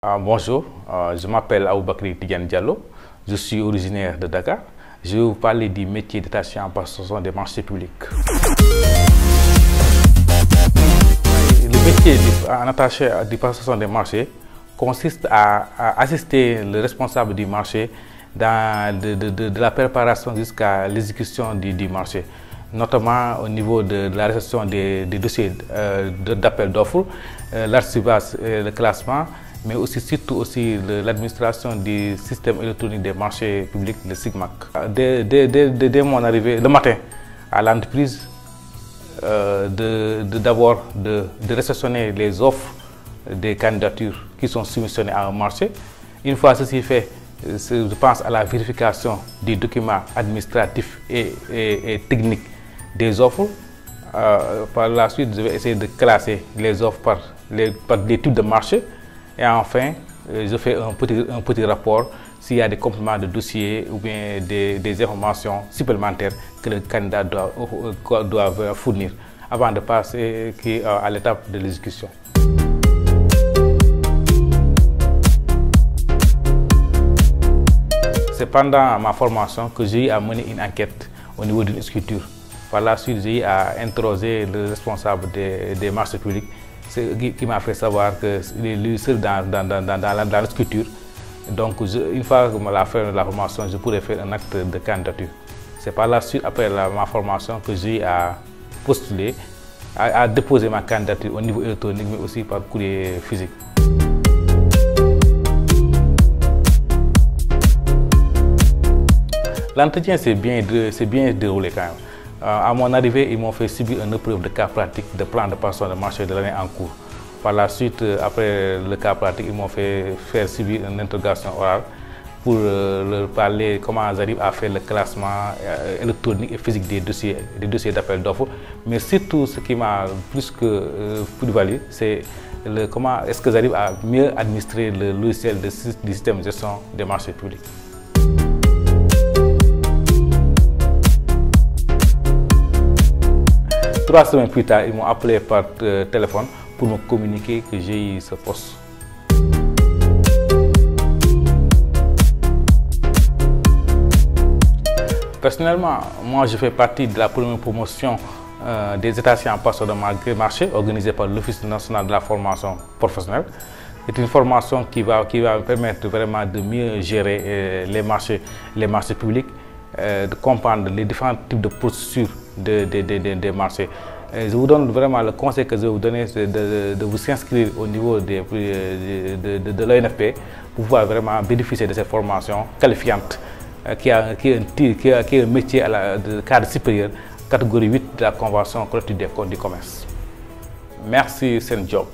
Bonjour, je m'appelle Aboubakry Tidiane Diallo, je suis originaire de Dakar. Je vais vous parler du métier d'attaché en passation des marchés publics. Le métier en attaché de passation des marchés consiste à assister le responsable du marché de la préparation jusqu'à l'exécution du marché, notamment au niveau de la réception des dossiers d'appel d'offres, l'archivage et le classement, mais aussi surtout aussi l'administration du système électronique des marchés publics, le SIGMAC. Dès mon arrivée le matin à l'entreprise, d'abord de réceptionner les offres des candidatures qui sont soumissionnées à un marché. Une fois ceci fait, je pense à la vérification des documents administratifs et techniques des offres. Par la suite, je vais essayer de classer les offres par les types de marché. Et enfin, je fais un petit rapport s'il y a des compléments de dossier ou bien des informations supplémentaires que le candidat doit fournir avant de passer à l'étape de l'exécution. C'est pendant ma formation que j'ai eu à mener une enquête au niveau d'une structure. Par la suite, j'ai eu à interroger le responsable des marchés publics, qui m'a fait savoir qu'il est lui seul dans la structure. Donc, une fois que la fin de la formation, je pourrais faire un acte de candidature. C'est par la suite, après ma formation, que j'ai eu à postuler, à déposer ma candidature au niveau électronique, mais aussi par courrier physique. L'entretien s'est bien déroulé quand même. À mon arrivée, ils m'ont fait subir une épreuve de cas pratique de plan de passation de marché de l'année en cours. Par la suite, après le cas pratique, ils m'ont fait faire subir une interrogation orale pour leur parler comment j'arrive à faire le classement électronique et physique des dossiers d'appel d'offres. Mais surtout, ce qui m'a plus que plu, c'est comment est-ce que j'arrive à mieux administrer le logiciel du système de gestion des marchés publics. 3 semaines plus tard, ils m'ont appelé par téléphone pour me communiquer que j'ai eu ce poste. Personnellement, moi je fais partie de la première promotion des attachés en passation de marché organisée par l'Office national de la formation professionnelle. C'est une formation qui va me permettre vraiment de mieux gérer les marchés publics, de comprendre les différents types de procédures des marchés. Je vous donne vraiment le conseil que je vais vous donner, c'est de vous inscrire au niveau de l'ONFP pour pouvoir vraiment bénéficier de cette formation qualifiante qui est un métier de cadre supérieur, catégorie 8 de la Convention collective des comptes du commerce. Merci, c'est un job.